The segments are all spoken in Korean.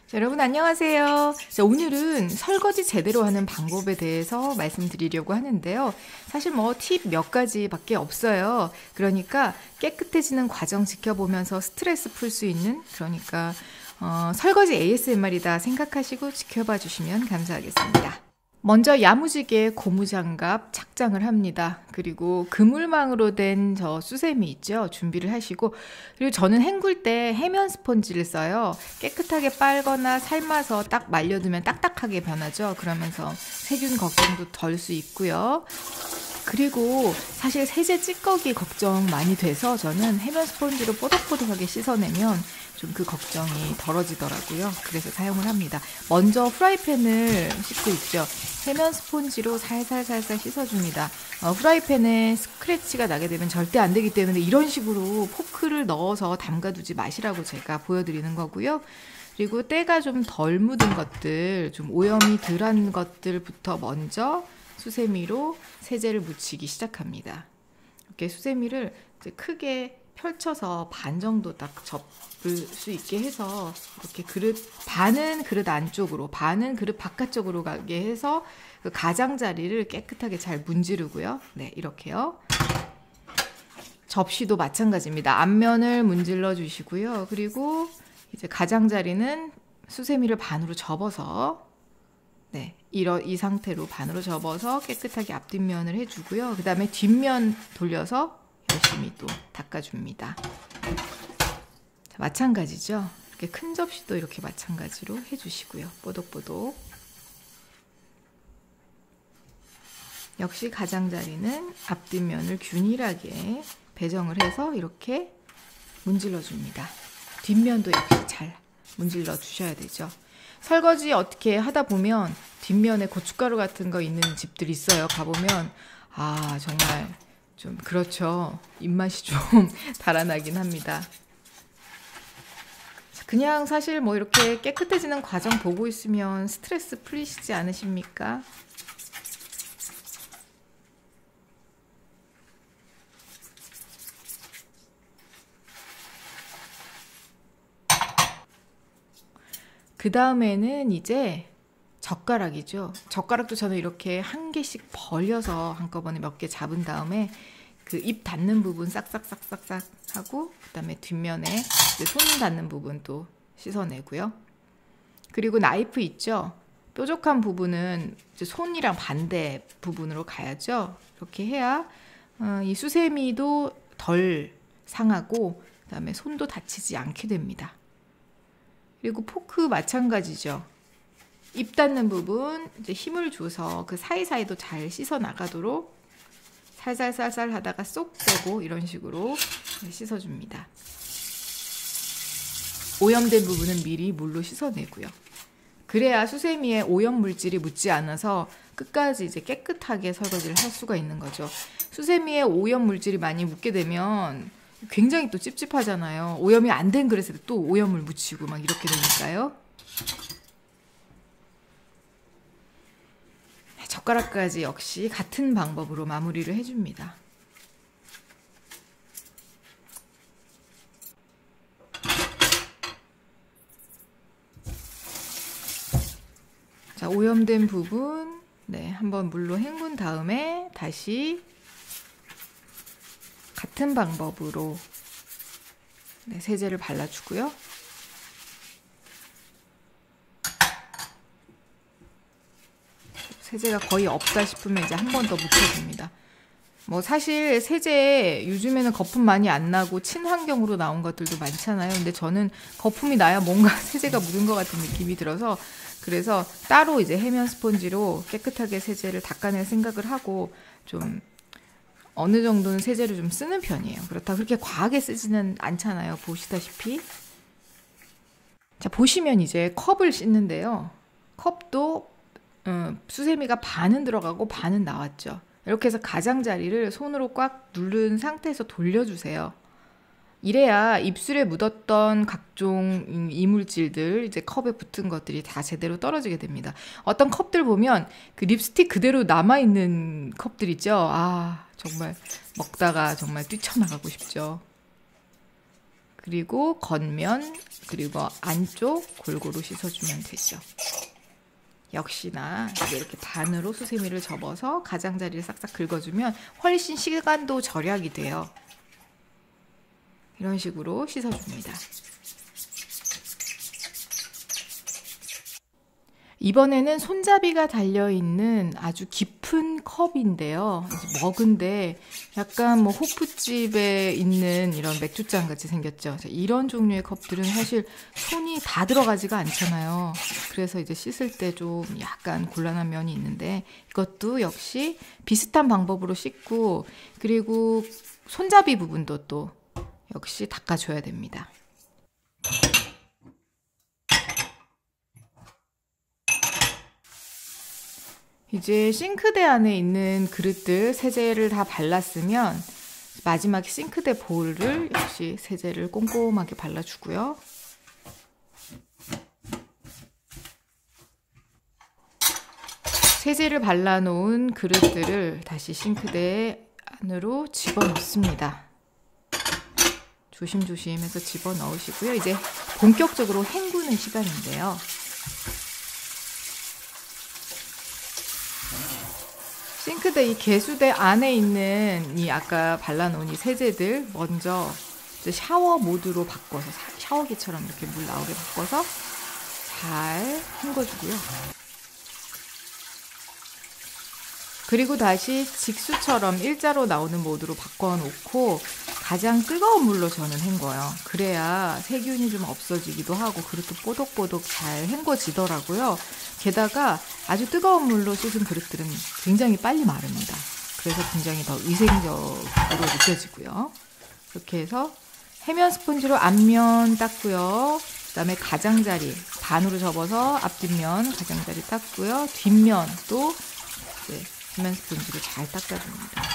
자, 여러분 안녕하세요. 자, 오늘은 설거지 제대로 하는 방법에 대해서 말씀드리려고 하는데요. 사실 뭐 팁 몇 가지밖에 없어요. 그러니까 깨끗해지는 과정 지켜보면서 스트레스 풀 수 있는, 그러니까 설거지 ASMR이다 생각하시고 지켜봐 주시면 감사하겠습니다. 먼저 야무지게 고무장갑 착장을 합니다. 그리고 그물망으로 된 저 수세미 있죠? 준비를 하시고, 그리고 저는 헹굴 때 해면 스펀지를 써요. 깨끗하게 빨거나 삶아서 딱 말려두면 딱딱하게 변하죠. 그러면서 세균 걱정도 덜 수 있고요. 그리고 사실 세제 찌꺼기 걱정 많이 돼서 저는 해면 스펀지로 뽀득뽀득하게 씻어내면 좀 그 걱정이 덜어지더라고요. 그래서 사용을 합니다. 먼저 프라이팬을 씻고 있죠. 해면 스펀지로 살살살살 씻어줍니다. 프라이팬에 스크래치가 나게 되면 절대 안 되기 때문에 이런 식으로 포크를 넣어서 담가두지 마시라고 제가 보여드리는 거고요. 그리고 때가 좀 덜 묻은 것들, 좀 오염이 덜한 것들부터 먼저 수세미로 세제를 묻히기 시작합니다. 이렇게 수세미를 이제 크게 펼쳐서 반 정도 딱 접을 수 있게 해서 이렇게 반은 그릇 안쪽으로, 반은 그릇 바깥쪽으로 가게 해서 그 가장자리를 깨끗하게 잘 문지르고요. 네, 이렇게요. 접시도 마찬가지입니다. 앞면을 문질러 주시고요. 그리고 이제 가장자리는 수세미를 반으로 접어서, 네, 이 상태로 반으로 접어서 깨끗하게 앞뒷면을 해주고요. 그 다음에 뒷면 돌려서 열심히 또 닦아줍니다. 자, 마찬가지죠. 이렇게 큰 접시도 이렇게 마찬가지로 해주시고요. 뽀독뽀독. 역시 가장자리는 앞뒷면을 균일하게 배정을 해서 이렇게 문질러 줍니다. 뒷면도 역시 잘 문질러 주셔야 되죠. 설거지 어떻게 하다 보면 뒷면에 고춧가루 같은 거 있는 집들이 있어요. 가보면 정말 좀 그렇죠. 입맛이 좀 달아나긴 합니다. 그냥 사실 뭐 이렇게 깨끗해지는 과정 보고 있으면 스트레스 풀리시지 않으십니까? 그 다음에는 이제 젓가락이죠. 젓가락도 저는 이렇게 한 개씩 벌려서 한꺼번에 몇 개 잡은 다음에 그 입 닿는 부분 싹싹싹싹싹 하고, 그 다음에 뒷면에 손 닿는 부분도 씻어내고요. 그리고 나이프 있죠. 뾰족한 부분은 이제 손이랑 반대 부분으로 가야죠. 이렇게 해야 이 수세미도 덜 상하고, 그 다음에 손도 다치지 않게 됩니다. 그리고 포크 마찬가지죠. 입 닿는 부분 이제 힘을 줘서 그 사이사이도 잘 씻어 나가도록 살살살살 하다가 쏙 빼고 이런 식으로 씻어줍니다. 오염된 부분은 미리 물로 씻어내고요. 그래야 수세미에 오염 물질이 묻지 않아서 끝까지 이제 깨끗하게 설거지를 할 수가 있는 거죠. 수세미에 오염 물질이 많이 묻게 되면 굉장히 또 찝찝하잖아요. 오염이 안 된 그릇에 또 오염을 묻히고 막 이렇게 되니까요. 젓가락까지 역시 같은 방법으로 마무리를 해줍니다. 자, 오염된 부분 한번 물로 헹군 다음에 다시 같은 방법으로 세제를 발라주고요. 세제가 거의 없다 싶으면 이제 한 번 더 묻혀줍니다. 뭐 사실 세제 요즘에는 거품 많이 안 나고 친환경으로 나온 것들도 많잖아요. 근데 저는 거품이 나야 뭔가 세제가 묻은 것 같은 느낌이 들어서, 그래서 따로 이제 해면 스펀지로 깨끗하게 세제를 닦아낼 생각을 하고 좀 어느 정도는 세제를 좀 쓰는 편이에요. 그렇다고 그렇게 과하게 쓰지는 않잖아요. 보시다시피. 자, 보시면 이제 컵을 씻는데요. 컵도 수세미가 반은 들어가고 반은 나왔죠. 이렇게 해서 가장자리를 손으로 꽉 누른 상태에서 돌려주세요. 이래야 입술에 묻었던 각종 이물질들, 이제 컵에 붙은 것들이 다 제대로 떨어지게 됩니다. 어떤 컵들 보면 그 립스틱 그대로 남아있는 컵들 있죠. 정말 먹다가 정말 뛰쳐나가고 싶죠. 그리고 겉면, 그리고 안쪽 골고루 씻어주면 되죠. 역시나 이렇게 반으로 수세미를 접어서 가장자리를 싹싹 긁어주면 훨씬 시간도 절약이 돼요. 이런 식으로 씻어줍니다. 이번에는 손잡이가 달려있는 아주 깊은 컵인데요. 먹은데 약간 뭐 호프집에 있는 이런 맥주잔 같이 생겼죠. 이런 종류의 컵들은 사실 손이 다 들어가지가 않잖아요. 그래서 이제 씻을 때 좀 약간 곤란한 면이 있는데 이것도 역시 비슷한 방법으로 씻고, 그리고 손잡이 부분도 또 역시 닦아줘야 됩니다. 이제 싱크대 안에 있는 그릇들 세제를 다 발랐으면 마지막에 싱크대 볼을 역시 세제를 꼼꼼하게 발라주고요. 세제를 발라놓은 그릇들을 다시 싱크대 안으로 집어넣습니다. 조심조심 해서 집어넣으시고요. 이제 본격적으로 헹구는 시간인데요. 싱크대 이 개수대 안에 있는 이 아까 발라놓은 이 세제들 먼저 이제 샤워 모드로 바꿔서, 샤워기처럼 이렇게 물 나오게 바꿔서 잘 헹궈주고요. 그리고 다시 직수처럼 일자로 나오는 모드로 바꿔놓고 가장 뜨거운 물로 저는 헹궈요. 그래야 세균이 좀 없어지기도 하고 그릇도 뽀독뽀독 잘 헹궈지더라고요. 게다가 아주 뜨거운 물로 씻은 그릇들은 굉장히 빨리 마릅니다. 그래서 굉장히 더 위생적으로 느껴지고요. 이렇게 해서 해면 스펀지로 앞면 닦고요. 그 다음에 가장자리 반으로 접어서 앞뒷면 가장자리 닦고요. 뒷면도 이제 해면 스펀지로 잘 닦아줍니다.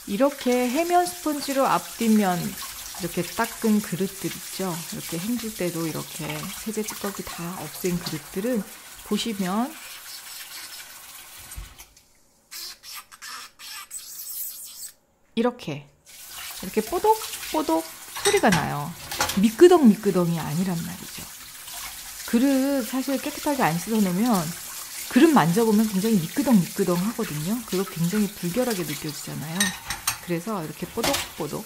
이렇게 해면 스펀지로 앞뒷면 이렇게 닦은 그릇들 있죠. 이렇게 헹굴 때도 이렇게 세제 찌꺼기 다 없앤 그릇들은 보시면 이렇게 뽀독뽀독 소리가 나요. 미끄덩미끄덩이 아니란 말이죠. 그릇 사실 깨끗하게 안 씻어 놓으면 그릇 만져보면 굉장히 미끄덩미끄덩 하거든요. 그거 굉장히 불결하게 느껴지잖아요. 그래서 이렇게 뽀독뽀독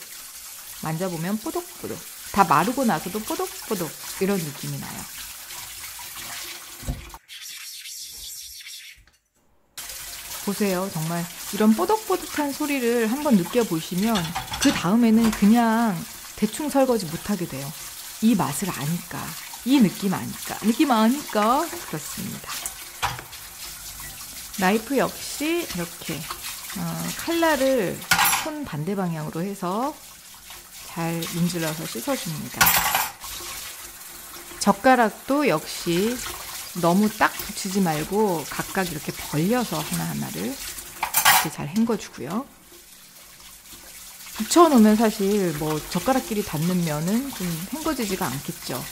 만져보면 뽀독뽀독, 다 마르고 나서도 뽀독뽀독 이런 느낌이 나요. 보세요. 정말 이런 뽀독뽀독한 소리를 한번 느껴보시면 그 다음에는 그냥 대충 설거지 못하게 돼요. 이 맛을 아니까, 이 느낌 아니까 그렇습니다. 나이프 역시 이렇게 칼날을 손 반대 방향으로 해서 잘 문질러서 씻어줍니다. 젓가락도 역시 너무 딱 붙이지 말고 각각 이렇게 벌려서 하나하나를 이렇게 잘 헹궈주고요. 붙여놓으면 사실 뭐 젓가락끼리 닿는 면은 좀 헹궈지지가 않겠죠.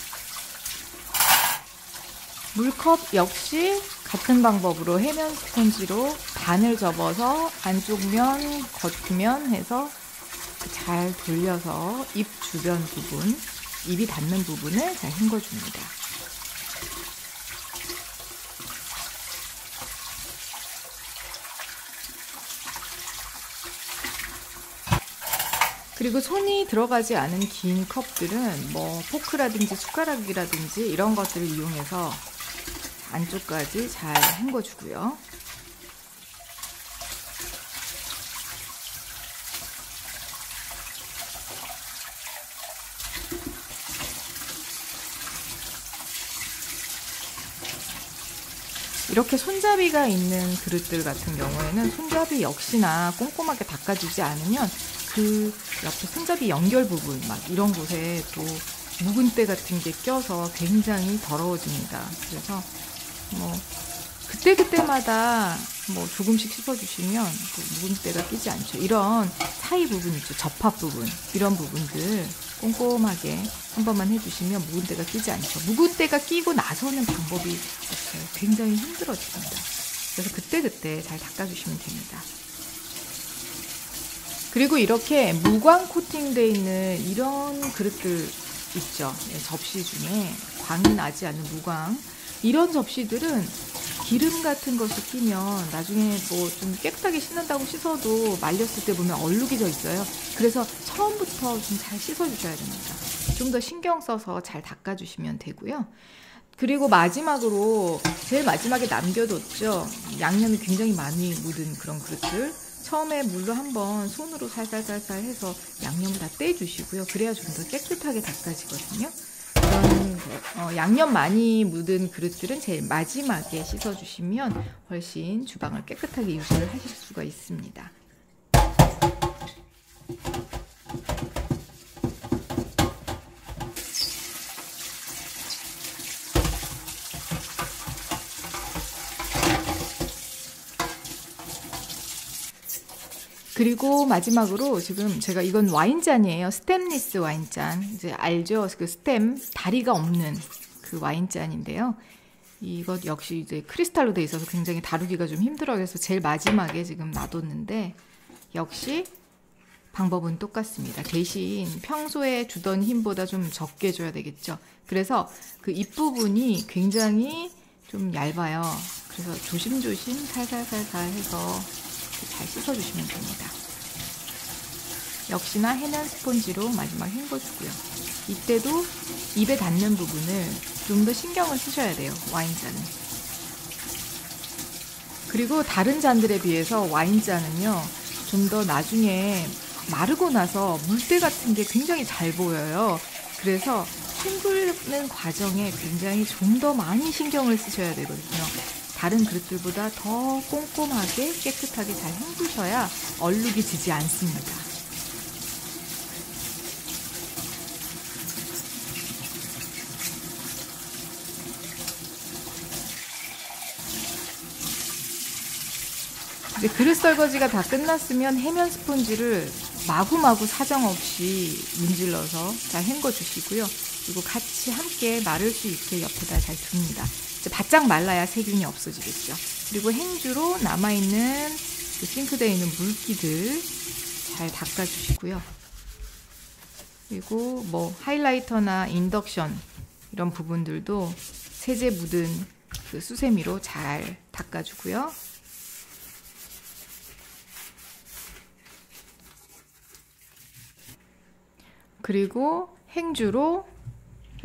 물컵 역시 같은 방법으로 해면 스펀지로 반을 접어서 안쪽 면, 겉면 해서 잘 돌려서 입 주변 부분, 입이 닿는 부분을 잘 헹궈줍니다. 그리고 손이 들어가지 않은 긴 컵들은 뭐 포크라든지 숟가락이라든지 이런 것들을 이용해서 안쪽까지 잘 헹궈주고요. 이렇게 손잡이가 있는 그릇들 같은 경우에는 손잡이 역시나 꼼꼼하게 닦아주지 않으면 그 옆에 손잡이 연결 부분 막 이런 곳에 또 묵은 때 같은 게 껴서 굉장히 더러워집니다. 그래서 뭐 그때그때마다 뭐 조금씩 씻어주시면 또 묵은때가 끼지 않죠. 이런 사이 부분 있죠. 접합 부분. 이런 부분들 꼼꼼하게 한 번만 해주시면 묵은때가 끼지 않죠. 묵은때가 끼고 나서는 방법이 없어요. 굉장히 힘들어집니다. 그래서 그때그때 잘 닦아주시면 됩니다. 그리고 이렇게 무광 코팅되어 있는 이런 그릇들 있죠. 접시 중에 광이 나지 않는 무광. 이런 접시들은 기름 같은 것이 끼면 나중에 뭐 좀 깨끗하게 씻는다고 씻어도 말렸을 때 보면 얼룩이 져 있어요. 그래서 처음부터 좀 잘 씻어주셔야 됩니다. 좀 더 신경 써서 잘 닦아주시면 되고요. 그리고 마지막으로 제일 마지막에 남겨뒀죠. 양념이 굉장히 많이 묻은 그런 그릇들. 처음에 물로 한번 손으로 살살살살 해서 양념을 다 떼주시고요. 그래야 좀 더 깨끗하게 닦아지거든요. 이런 양념 많이 묻은 그릇들은 제일 마지막에 씻어주시면 훨씬 주방을 깨끗하게 유지를 하실 수가 있습니다. 그리고 마지막으로 지금 제가 이건 와인잔이에요. 스템리스 와인잔. 이제 알죠? 그 스템, 다리가 없는 그 와인잔인데요. 이것 역시 이제 크리스탈로 돼 있어서 굉장히 다루기가 좀 힘들어요. 그래서 제일 마지막에 지금 놔뒀는데 역시 방법은 똑같습니다. 대신 평소에 주던 힘보다 좀 적게 줘야 되겠죠. 그래서 그 입부분이 굉장히 좀 얇아요. 그래서 조심조심 살살살살 해서 잘 씻어주시면 됩니다. 역시나 해면 스펀지로 마지막 헹궈주고요. 이때도 입에 닿는 부분을 좀 더 신경을 쓰셔야 돼요. 와인잔은. 그리고 다른 잔들에 비해서 와인잔은요. 좀 더 나중에 마르고 나서 물때 같은 게 굉장히 잘 보여요. 그래서 헹구는 과정에 굉장히 좀 더 많이 신경을 쓰셔야 되거든요. 다른 그릇들보다 더 꼼꼼하게 깨끗하게 잘 헹구셔야 얼룩이 지지 않습니다. 이제 그릇 설거지가 다 끝났으면 해면 스펀지를 마구마구 사정없이 문질러서 잘 헹궈 주시고요. 그리고 같이 함께 마를 수 있게 옆에다 잘 둡니다. 이제 바짝 말라야 세균이 없어지겠죠. 그리고 행주로 남아있는 그 싱크대에 있는 물기들 잘 닦아주시고요. 그리고 뭐 하이라이터나 인덕션 이런 부분들도 세제 묻은 그 수세미로 잘 닦아주고요. 그리고 행주로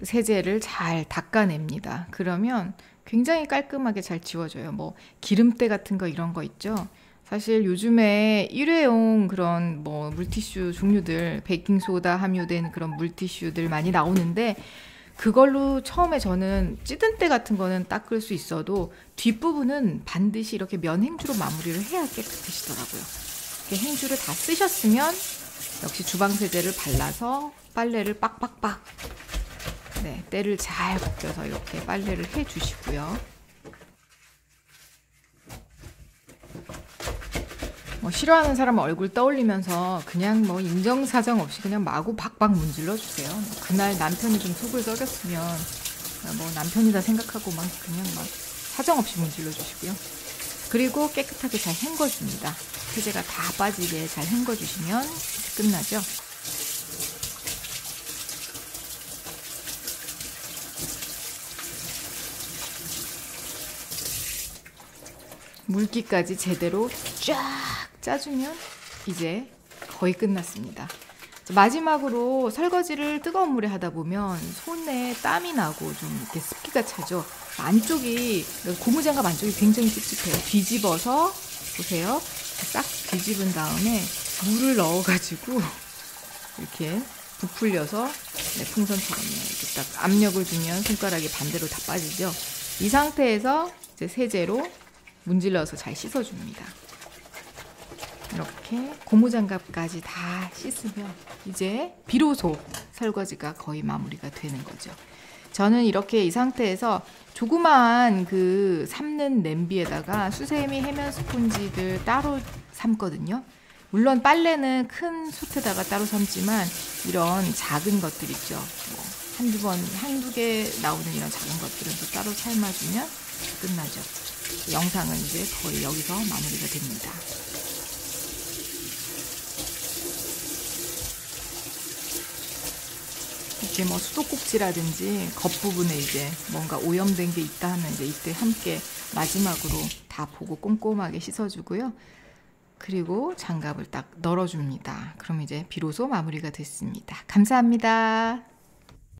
세제를 잘 닦아냅니다. 그러면 굉장히 깔끔하게 잘 지워져요. 뭐 기름때 같은 거 이런 거 있죠. 사실 요즘에 일회용 그런 뭐 물티슈 종류들, 베이킹소다 함유된 그런 물티슈들 많이 나오는데 그걸로 처음에 저는 찌든 때 같은 거는 닦을 수 있어도 뒷부분은 반드시 이렇게 면 행주로 마무리를 해야 깨끗해지더라고요. 이렇게 행주를 다 쓰셨으면 역시 주방세제를 발라서 빨래를 빡빡빡 때를 잘 벗겨서 이렇게 빨래를 해주시고요. 뭐 싫어하는 사람 얼굴 떠올리면서 그냥 뭐 인정사정 없이 그냥 마구 박박 문질러 주세요. 그날 남편이 좀 속을 썩였으면 뭐 남편이다 생각하고 막 그냥 막 사정 없이 문질러 주시고요. 그리고 깨끗하게 잘 헹궈줍니다. 세제가 다 빠지게 잘 헹궈주시면 끝나죠. 물기까지 제대로 쫙 짜주면 이제 거의 끝났습니다. 마지막으로 설거지를 뜨거운 물에 하다 보면 손에 땀이 나고 좀 이렇게 습기가 차죠. 안쪽이 고무장갑 안쪽이 굉장히 찝찝해요. 뒤집어서 보세요. 싹 뒤집은 다음에 물을 넣어가지고 이렇게 부풀려서 풍선처럼 이렇게 딱 압력을 주면 손가락이 반대로 다 빠지죠. 이 상태에서 이제 세제로 문질러서 잘 씻어줍니다. 이렇게 고무장갑까지 다 씻으면 이제 비로소 설거지가 거의 마무리가 되는 거죠. 저는 이렇게 이 상태에서 조그마한 그 삶는 냄비에다가 수세미 해면 스폰지들 따로 삶거든요. 물론 빨래는 큰 솥에다가 따로 삶지만 이런 작은 것들 있죠. 뭐 한두 개 나오는 이런 작은 것들은 또 따로 삶아주면 끝나죠. 영상은 이제 거의 여기서 마무리가 됩니다. 이렇게 뭐 수도꼭지라든지 겉부분에 이제 뭔가 오염된 게 있다 하면 이제 이때 함께 마지막으로 다 보고 꼼꼼하게 씻어주고요. 그리고 장갑을 딱 널어줍니다. 그럼 이제 비로소 마무리가 됐습니다. 감사합니다.